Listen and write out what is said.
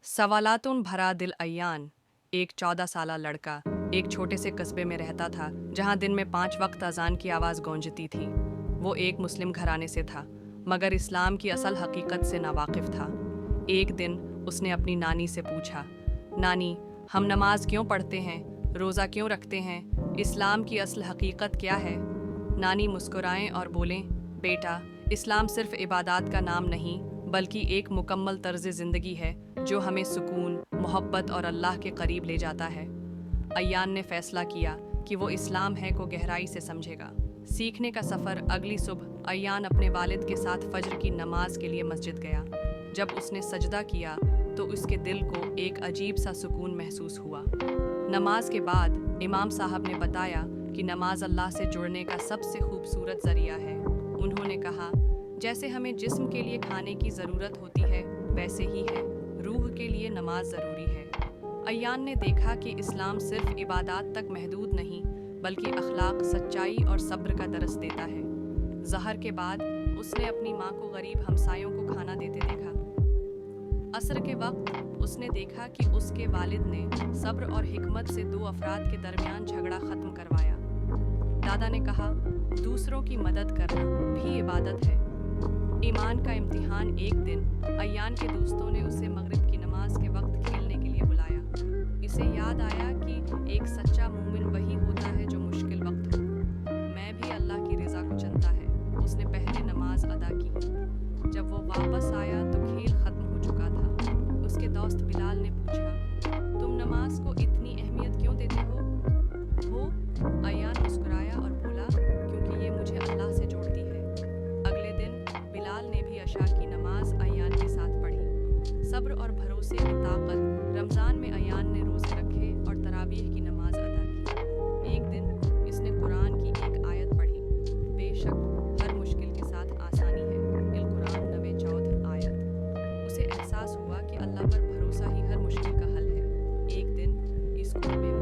सवालातुन भरा दिल अय्यान एक 14 साला लड़का एक छोटे से कस्बे में रहता था जहां दिन में 5 वक्त अजान की आवाज़ गूंजती थी। वो एक मुस्लिम घराने से था मगर इस्लाम की असल हकीकत से नावाकिफ था। एक दिन उसने अपनी नानी से पूछा, नानी, हम नमाज क्यों पढ़ते हैं, रोज़ा क्यों रखते हैं, इस्लाम की असल हकीकत क्या है? नानी मुस्कुराएं और बोलें, बेटा, इस्लाम सिर्फ इबादत का नाम नहीं बल्कि एक मुकम्मल तर्ज ज़िंदगी है जो हमें सुकून, मोहब्बत और अल्लाह के करीब ले जाता है। अय्यान ने फैसला किया कि वो इस्लाम है को गहराई से समझेगा। सीखने का सफ़र। अगली सुबह अय्यान अपने वालिद के साथ फजर की नमाज के लिए मस्जिद गया। जब उसने सजदा किया तो उसके दिल को एक अजीब सा सुकून महसूस हुआ। नमाज के बाद इमाम साहब ने बताया कि नमाज अल्लाह से जुड़ने का सबसे खूबसूरत ज़रिया है। उन्होंने कहा, जैसे हमें जिस्म के लिए खाने की ज़रूरत होती है वैसे ही है रूह के लिए नमाज ज़रूरी है। अय्यान ने देखा कि इस्लाम सिर्फ इबादत तक महदूद नहीं बल्कि अखलाक, सच्चाई और सब्र का दरस देता है। ज़हर के बाद उसने अपनी माँ को गरीब हमसायों को खाना देते देखा। असर के वक्त उसने देखा कि उसके वालिद ने सब्र और हिकमत से 2 अफराद के दरमियान झगड़ा ख़त्म करवाया। दादा ने कहा, दूसरों की मदद करना भी इबादत है। ईमान का इम्तिहान। एक दिन अय्यान के दोस्तों ने उसे मगरिब की नमाज के वक्त खेलने के लिए बुलाया। इसे याद आया कि एक सच्चा मोमिन वही होता है जो मुश्किल वक्त हो मैं भी अल्लाह की रज़ा को चुनता है। उसने पहले नमाज अदा की। जब वो वापस आया तो खेल ख़त्म हो चुका था। उसके दोस्त बिलाल ने पूछा, तुम नमाज को इतनी अहमियत क्यों देते हो? अय्यान मुस्कुराया और बोला, क्योंकि ये मुझे अल्लाह से जोड़ती है। अगले दिन बिलाल ने भी अशा की नमाज अय्यान के साथ पढ़ी। सब्र और भरोसे की ताकत। रमज़ान में अय्यान ने रोज़े रखे और तरावीह की नमाज अदा की। एक दिन इसने कुरान की एक आयत पढ़ी, बेशक हर मुश्किल के साथ आसानी है। इल कुरान 9-14 आयत। उसे एहसास हुआ कि अल्लाह पर भरोसा ही हर मुश्किल का हल है। एक दिन स्कूल में